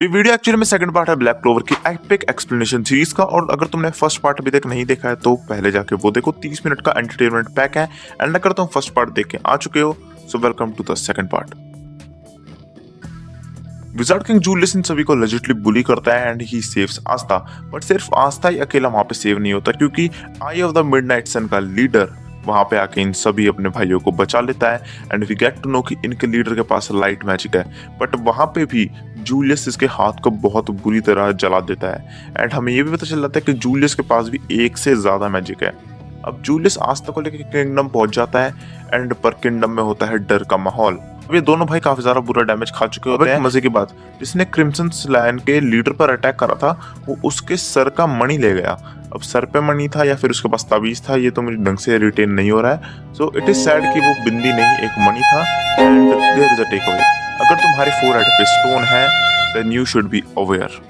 ये video actually में second part है ब्लैक क्लोवर की एपिक एक्सप्लेनेशन सीरीज का। और अगर तुमने फर्स्ट पार्ट अभी तक नहीं देखा है तो पहले जाके वो देखो, 30 मिनट का एंटरटेनमेंट पैक है। एंड अगर तुम फर्स्ट पार्ट देख के आ चुके हो so welcome to the second part. Wizard king Julius इन सभी को लेजिटली बुली करता है and he saves Asta. But सिर्फ आस्था ही अकेला वहां पे सेव नहीं होता, क्योंकि आई ऑफ द मिडनाइट सन का लीडर वहां पे आके इन सभी अपने भाइयों को बचा लेता है। And we get to know कि इनके लीडर के पास लाइट मैजिक है, बट वहां पे भी जूलियस इसके हाथ को बहुत बुरी तरह जला देता है। एंड हमें ये भी पता चल जाता है कि जूलियस के पास भी एक से ज्यादा मैजिक है। अब जूलियस आस्था को लेकर किंगडम पहुंच जाता है एंड पर किंगडम में होता है डर का माहौल। अब ये दोनों भाई काफी ज्यादा बुरा डैमेज खा चुके होते हैं। मजे की बात, जिसने क्रिम्सन स्लैन के लीडर पर अटैक करा था वो उसके सर का मणि ले गया। अब सर पे मणि था या फिर उसके पास ताबीज था ये तो मुझे ढंग से रिटेन नहीं हो रहा है। सो इट इज सैड कि वो बिंदी नहीं एक मणि था। And there is a take away, अगर तुम्हारे फोरहेड पे स्टोन है then you should be aware.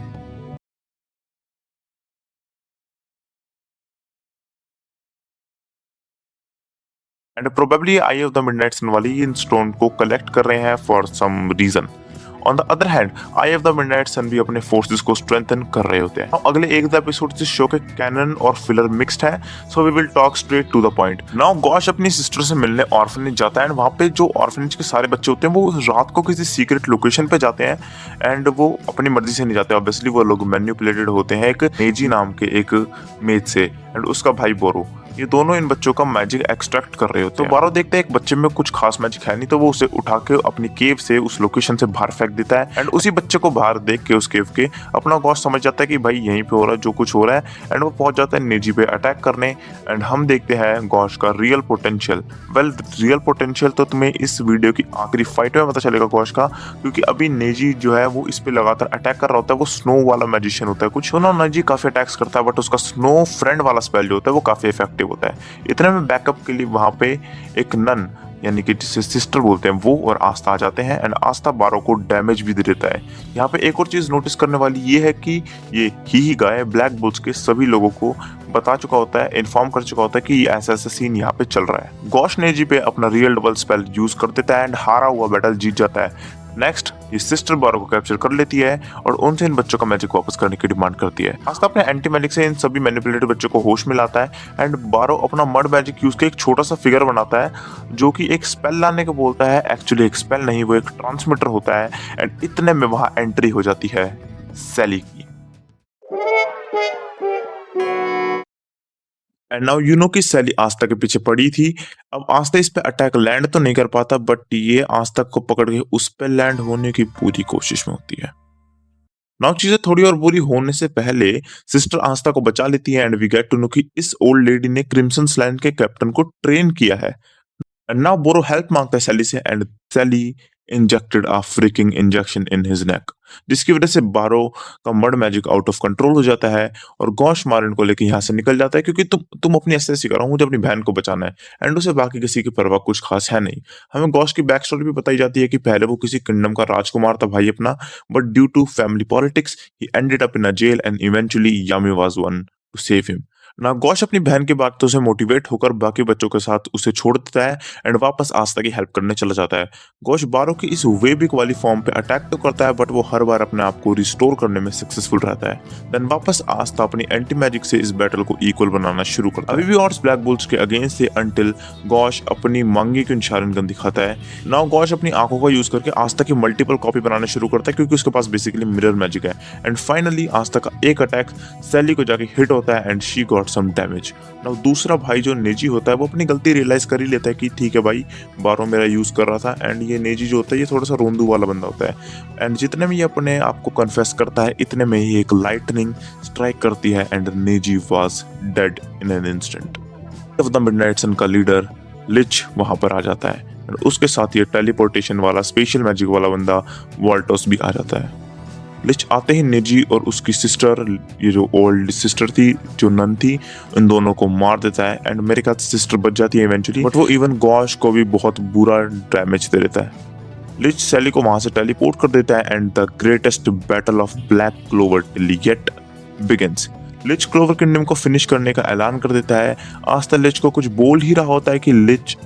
And probably eye of the midnight sun वाली इन स्टोन को कलेक्ट कर रहे हैं for some reason. On the other hand eye of the midnight sun भी अपने फोर्सेस को स्ट्रेंथन कर रहे होते हैं। अगले एक दो एपिसोड से शो के कैनन और फिलर मिक्स्ड है, so we will talk straight to the point. Now Gauche अपनी सिस्टर से मिलने ऑर्फनेज जाता है एंड वहाँ पे जो ऑर्फनेज के सारे बच्चे होते हैं वो रात को किसी सीक्रेट लोकेशन पे जाते हैं। एंड वो अपनी मर्जी से नहीं जाते, ऑब्वियसली वो लोग मैनिपुलेटेड होते हैं एक नेजी नाम के एक मेज से एंड उसका भाई बोरो। ये दोनों इन बच्चों का मैजिक एक्सट्रैक्ट कर रहे होते हैं। तो बारो देखते हैं एक बच्चे में कुछ खास मैजिक है नहीं, तो वो उसे उठा के अपनी केव से उस लोकेशन से बाहर फेंक देता है। एंड उसी बच्चे को बाहर देख के उस केव के अपना गॉश समझ जाता है कि भाई यहीं पे हो रहा है जो कुछ हो रहा है। एंड वो पहुंच जाता है नेजी पे अटैक करने। एंड हम देखते हैं गॉश का real potential. Well real potential तो तुम्हें इस वीडियो की आखिरी फाइट में पता चलेगा गॉश का, क्योंकि अभी नेजी जो है वो इस पे लगातार अटैक कर रहा होता है। वो स्नो वाला मैजिशियन होता है कुछ, तो नेजी काफी अटैक्स करता है बट उसका स्नो फ्रेंड वाला स्पेल जो होता है वो काफी इफेक्टिव होता है। इतने में बैकअप के लिए वहां पे एक नन यानी कि जिसे सिस्टर बोलते हैं वो और आस्था आ जाते हैं। एंड आस्था बारो को डैमेज भी दे देता है। यहाँ पे एक और चीज नोटिस करने वाली ये है कि ये ही गाय ब्लैक बुल्स के सभी लोगों को बता चुका होता है, इन्फॉर्म कर चुका होता है कि ये ऐसा ऐसा सीन यहाँ पे चल रहा है। गॉश नेजी पे अपना रियल डबल स्पेल यूज कर देता है एंड हारा हुआ बैटल जीत जाता है। नेक्स्ट ये सिस्टर बारो को कैप्चर कर लेती है और उनसे इन बच्चों का मैजिक वापस करने की डिमांड करती है। आस्था अपने एंटी मैजिक से इन सभी मैनिपुलेटेड बच्चों को होश में लाता है एंड बारो अपना मड मैजिक यूज के एक छोटा सा फिगर बनाता है जो कि एक स्पेल लाने को बोलता है। एक्चुअली एक स्पेल नहीं, वो एक ट्रांसमीटर होता है। एंड इतने में वहां एंट्री हो जाती है सैली की। एंड नाउ यू नो कि सैली आस्था के पीछे पड़ी थी। अब आस्था इस पे अटैक लैंड तो नहीं कर पाता बट ये आस्था को पकड़ के उस पे लैंड होने की पूरी कोशिश में होती है। नाउ चीजें थोड़ी और बुरी होने से पहले सिस्टर आस्था को बचा लेती है and we get to know कि इस ओल्ड लेडी ने क्रिम्सन स्लैन के कैप्टन को ट्रेन किया है। एंड नाउ बोरो हेल्प मांगता है सैली से and Sally injected a freaking injection in his neck, जिसकी वजह से बारो का mud magic out of control हो जाता है और गॉश मारन को लेकर यहाँ से निकल जाता है, क्योंकि तुम अपनी ऐसे करो, मुझे अपनी बहन को बचाना है। एंड उसे बाकी किसी की परवाह कुछ खास है नहीं। हमें गॉश की बैक स्टोरी भी बताई जाती है कि पहले वो किसी किंगडम का राजकुमार था भाई अपना, but due to family politics he ended up in a jail and eventually Yami was one to save him. ना गॉश अपनी बहन की बातों से मोटिवेट होकर बाकी बच्चों के साथ उसे छोड़ देता है एंड वापस आस्था की हेल्प करने चला जाता है। गॉश बारो की इस वेबिक वाली फॉर्म पे अटैक तो करता है बट वो हर बार अपने आप को रिस्टोर करने में सक्सेसफुल रहता है। देन वापस आस्था अपनी एंटी मैजिक से इस बैटल को इक्वल बनाना शुरू करता है। अभी भी ऑर्ड्स ब्लैक बुल्स के अगेंस्ट से अंटिल गॉश अपनी मांगी की निशान गन दिखाता है। नाउ गॉश अपनी आंखों का यूज करके आस्था की मल्टीपल कॉपी बनाना शुरू करता है, क्योंकि उसके पास बेसिकली मिरर मैजिक है। एंड फाइनली आस्था का एक अटैक सैली को जाके हिट होता है and she got some damage. Now दूसरा भाई जो नेजी होता है वो अपनी गलती रियलाइज कर ही लेता है कि ठीक है भाई बारो मेरा यूज कर रहा था। एंड ये नेजी जो होता है ये थोड़ा सा रोंदू वाला बंदा होता है। एंड जितने में ये अपने आप को कन्फेस करता है इतने में ही एक लाइटनिंग स्ट्राइक करती है and Nezi was dead in an instant. Of the midnight sun का लीडर लिच वहां पर आ जाता है और उसके साथ ये टेलीपोर्टेशन वाला स्पेशल मैजिक वाला बंदा वॉल्टोस भी आ जाता है। लिच आते ही नेजी और उसकी सिस्टर, ये जो ओल्ड सिस्टर थी जो नन थी, इन दोनों को मार देता है। एंड मेरे ख्याल से सिस्टर बच जाती है इवेंचुअली, बट वो इवन गॉश को भी बहुत बुरा डैमेज दे देता है। लिच सैली को वहां से टेलीपोर्ट कर देता है and the greatest battle of Black Clover till yet begins. Lich Clover kingdom को फिनिश करने का ऐलान कर देता है। आस्था लिच को कुछ बोल ही रहा होता है कि लिच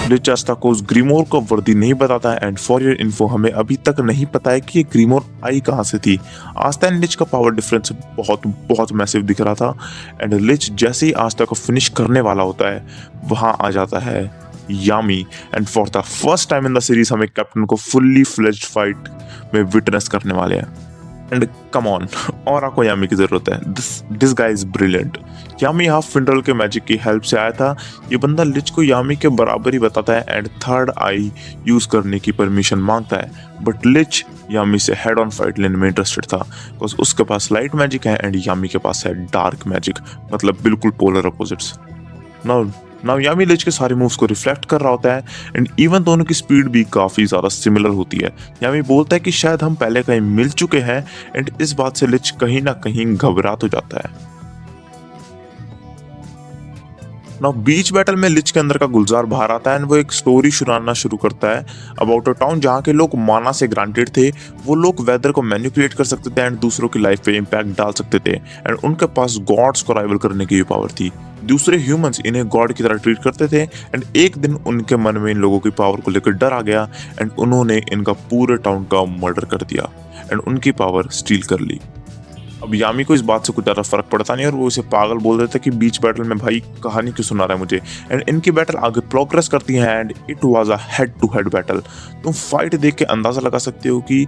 लिच आस्था को उस ग्रीमोर को वर्दी नहीं बताता है एंड फॉर योर इन्फो हमें अभी तक नहीं पता है कि ये ग्रीमोर आई कहाँ से थी। आस्था एंड लिच का पावर डिफरेंस बहुत बहुत मैसिव दिख रहा था एंड लिच जैसे ही आस्था को फिनिश करने वाला होता है वहां आ जाता है Yami and for the first time in the series हमें कैप्टन को फुल्ली फ्लेज्ड फाइट में विटनेस करने वाले हैं। एंड कम ऑन, और आपको यामी की जरूरत है। This guy is brilliant. Yami half Finral के मैजिक की हेल्प से आया था। ये बंदा लिच को यामी के बराबर ही बताता है एंड थर्ड आई यूज करने की परमिशन मांगता है, बट लिच यामी से हेड ऑन फाइट लेने में इंटरेस्टेड था बिकॉज उसके पास लाइट मैजिक है एंड यामी के पास है डार्क मैजिक, मतलब बिल्कुल पोलर अपोजिट्स। नाउ यामी लिच के सारे मूव्स को रिफ्लेक्ट कर रहा होता है एंड इवन दोनों की स्पीड भी काफी ज्यादा सिमिलर होती है। यामी बोलता है कि शायद हम पहले कहीं मिल चुके हैं एंड इस बात से लिच कहीं ना कहीं घबरा तो जाता है। नाउ बीच बैटल में लिच के अंदर का गुलजार बाहर आता है एंड वो एक स्टोरी सुनाना शुरू करता है अबाउट अ टाउन जहाँ के लोग माना से ग्रांटेड थे। वो लोग वेदर को मैनिपुलेट कर सकते थे एंड दूसरों की लाइफ पे इम्पैक्ट डाल सकते थे एंड उनके पास गॉड्स को राइवल करने की पावर थी। दूसरे ह्यूमंस इन्हें गॉड की तरह ट्रीट करते थे एंड एक दिन उनके मन में इन लोगों की पावर को लेकर डर आ गया एंड उन्होंने इनका पूरे टाउन का मर्डर कर दिया एंड उनकी पावर स्टील कर ली। अब यामी को इस बात से कुछ ज़्यादा फर्क पड़ता नहीं और वो इसे पागल बोल देता है कि बीच बैटल में भाई कहानी क्यों सुना रहा है मुझे। एंड इनकी बैटल आगे प्रोग्रेस करती है and it was a head to head battle. तुम फाइट देख के अंदाजा लगा सकते हो कि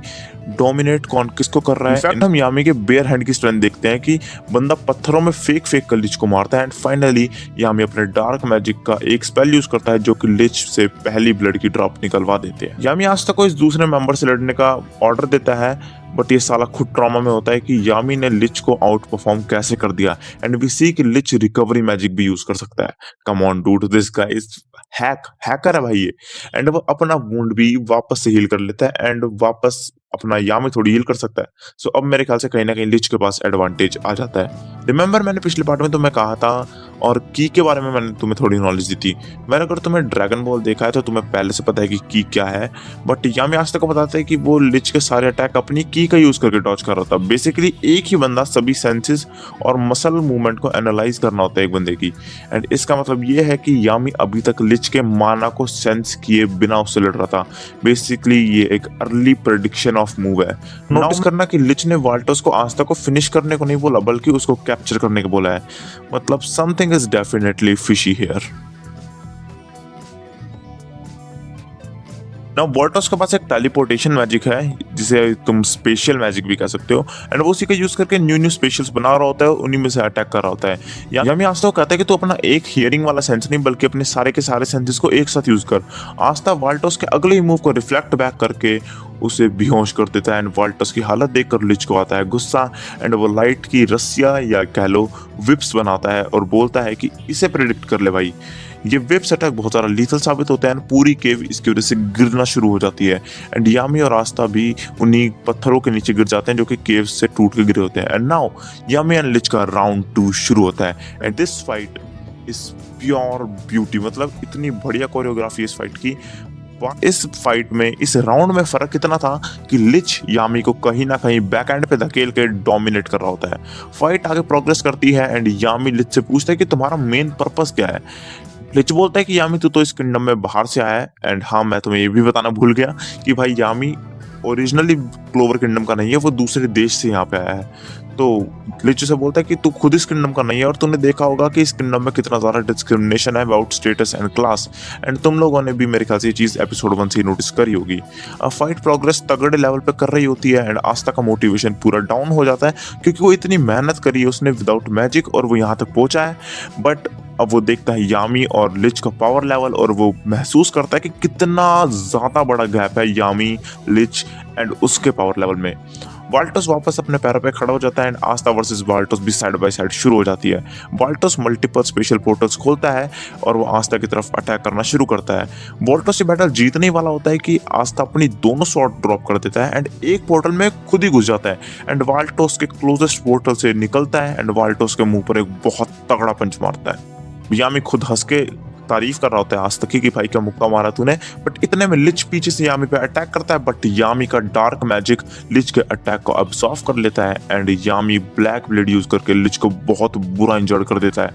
डोमिनेट कौन किसको कर रहा है। इनफैक्ट हम यामी के बेयर हैंड की स्ट्रेंथ देखते हैं कि बंदा पत्थरों में फेक कर लिच को मारता है एंड फाइनली यामी अपने डार्क मैजिक का एक स्पेल यूज करता है जो कि लिच से पहली ब्लड की ड्रॉप निकलवा देते हैं। यामी आज तक को इस दूसरे मेंबर से लड़ने का ऑर्डर देता है बट ये साला खुद ट्रॉमा में होता है कि यामी ने लिच को आउट परफॉर्म कैसे कर दिया एंड वी सी कि लिच रिकवरी मैजिक भी यूज कर सकता है। Come on dude, this guy is hacker है भाई ये। एंड वो अपना वुंड भी वापस से हील कर लेता है एंड वापस अपना यामी थोड़ी हील कर सकता है। सो अब मेरे ख्याल से कहीं ना कहीं लिच के पास एडवांटेज आ जाता है। रिमेंबर मैंने पिछले पार्ट में तुम्हें कहा था और की के बारे में मैंने तुम्हें थोड़ी नॉलेज दी थी। मैंने अगर तुम्हें ड्रैगन बॉल देखा है तो तुम्हें पहले से पता है कि की क्या है, बट यामी आज तक को बताता है कि वो लिच के सारे अटैक अपनी की का यूज करके डॉज कर रहा था। बेसिकली एक ही बंदा सभी सेंसेस और मसल मूवमेंट को एनालाइज करना होता है एक बंदे की एंड इसका मतलब ये है कि यामी अभी तक लिच के माना को सेंस किए बिना उससे लड़ रहा था। बेसिकली ये एक अर्ली प्रेडिक्शन ऑफ मूव है। नोटिस करना कि लिच ने वाल्टोस को आज तक को फिनिश करने को नहीं बोला बल्कि उसको कैप्चर करने को बोला है। मतलब something is definitely fishy here. Now Valtos के पास एक टेलीपोर्टेशन मैजिक है जिसे तुम स्पेशल मैजिक भी कह सकते हो एंड वो उसी का यूज करके न्यू स्पेशल्स बना रहा होता है और उन्हीं में से अटैक कर रहा होता है। यामी आस्था कहता है कि तू अपना एक हियरिंग वाला सेंस नहीं बल्कि अपने सारे के सारे सेंसेस को एक साथ यूज कर। आस्था वाल्टोस के अगले ही मूव को रिफ्लेक्ट बैक करके उसे बेहोश कर देता है एंड वाल्टस की हालत देखकर लिच को आता है गुस्सा एंड वो लाइट की रस्सियां या कह लो विप्स बनाता है और बोलता है कि इसे प्रेडिक्ट कर ले भाई। ये विप्स अटैक बहुत सारा लीथल साबित होता है। पूरी केव इसकी वजह से गिरना शुरू हो जाती है एंड यामी और आस्था भी उन्हीं पत्थरों के नीचे गिर जाते हैं जो कि केव से टूट के गिरे होते हैं। एंड नाउ यामी एंड लिच का राउंड 2 शुरू होता है and this fight is pure beauty. मतलब इतनी बढ़िया कोरियोग्राफी इस फाइट की। इस फाइट में इस राउंड में फर्क इतना था कि लिच यामी को कहीं ना कहीं बैक एंड पे धकेल के डोमिनेट कर रहा होता है। फाइट आगे प्रोग्रेस करती है एंड यामी लिच से पूछता है कि तुम्हारा मेन पर्पस क्या है। लिच बोलता है कि यामी तू तो इस किंगडम में बाहर से आया है एंड हाँ मैं तुम्हें ये भी बताना भूल गया कि भाई यामी ओरिजिनली क्लोवर किंगडम का नहीं है, वो दूसरे देश से यहाँ पे आया है। तो लिच से बोलता है कि तू खुद इस किंगडम का नहीं है और तूने देखा होगा कि इस किंगडम में कितना ज़्यादा डिस्क्रिमिनेशन है about status and class and तुम लोगों ने भी मेरे ख्याल से ये चीज़ एपिसोड 1 से नोटिस करी होगी। फाइट प्रोग्रेस तगड़े लेवल पे कर रही होती है एंड आस्था का मोटिवेशन पूरा डाउन हो जाता है क्योंकि वो इतनी मेहनत करी है उसने विदाउट मैजिक और वो यहाँ तक पहुँचा है। बट अब वो देखता है यामी और लिच का पावर लेवल और वो महसूस करता है कि कितना ज़्यादा बड़ा गैप है यामी, लिच एंड उसके पावर लेवल में। वाल्टोस वापस अपने पैरों पे खड़ा हो जाता है एंड आस्था वर्सेस वाल्टोस भी साइड बाय साइड शुरू हो जाती है। वाल्टोस मल्टीपल स्पेशल पोर्टल्स खोलता है और वो आस्था की तरफ अटैक करना शुरू करता है। वाल्टोस ये बैटल जीतने वाला होता है कि आस्था अपनी दोनों शॉट ड्रॉप कर देता है एंड एक पोर्टल में खुद ही घुस जाता है एंड वाल्टोस के क्लोजेस्ट पोर्टल से निकलता है एंड वाल्टोस के मुंह पर एक बहुत तगड़ा पंच मारता है। यामी खुद हंस के तारीफ कर रहा होता है आस्था की कि भाई क्या मुक्का मारा तूने, बट इतने में लिच पीछे से यामी पे अटैक करता है बट यामी का डार्क मैजिक लिच के अटैक को अब्सॉर्ब कर लेता है and Yami black blade use करके लिच को बहुत बुरा इंजर्ड कर देता है।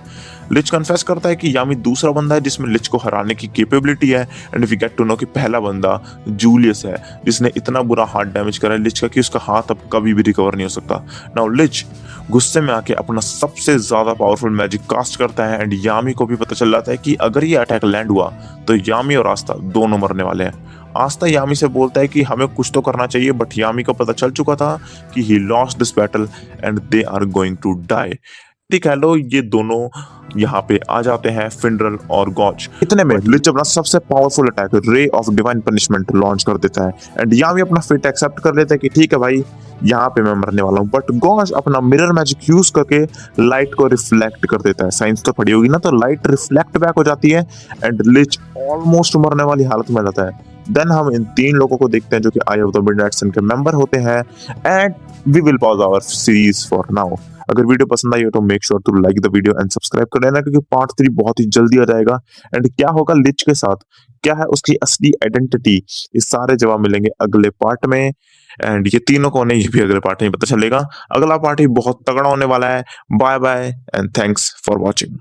लिच कन्फेस करता है कि यामी दूसरा बंदा है जिसमें लिच को हराने की कैपेबिलिटी है and we get to know कि पहला बंदा जूलियस है जिसने इतना बुरा हार्ट डैमेज करा है लिच का कि उसका हाथ अब कभी भी रिकवर नहीं हो सकता। नाउ लिच गुस्से में आके अपना सबसे ज्यादा पावरफुल मैजिक कास्ट करता है एंड यामी को भी पता चल जाता है कि अगर ये अटैक लैंड हुआ तो यामी और आस्था दोनों मरने वाले हैं। आस्था यामी से बोलता है कि हमें कुछ तो करना चाहिए बट यामी को पता चल चुका था कि he lost this battle and they are going to die. कह लो ये दोनों यहाँ पे आ जाते हैं फिंड्रल और गॉज। इतने में लिच अपना सबसे powerful attack ray of divine punishment launch कर देता है एंड यामी अपना फेट एक्सेप्ट कर लेता है कि ठीक है भाई यहाँ पे मैं मरने वाला हूँ। बट गॉज अपना मिरर मैजिक यूज करके लाइट को रिफ्लेक्ट कर देता है। साइंस तो पड़ी होगी ना, तो लाइट रिफ्लेक्ट बैक हो जाती है एंड लिच ऑलमोस्ट मरने वाली हालत में जाता है। देन हम इन 3 लोगों को देखते हैं जो कि eye of the midnight sun के मेंबर होते हैं and we will pause our series for now. अगर वीडियो पसंद आई हो तो make sure to like the video and subscribe कर लेना क्योंकि पार्ट 3 बहुत ही जल्दी आ जाएगा। एंड क्या होगा लिच के साथ, क्या है उसकी असली आइडेंटिटी, ये सारे जवाब मिलेंगे अगले पार्ट में। एंड ये तीनों कौन है ये भी अगले पार्ट में पता चलेगा। अगला पार्ट ही बहुत तगड़ा होने वाला है। Bye bye and thanks for watching.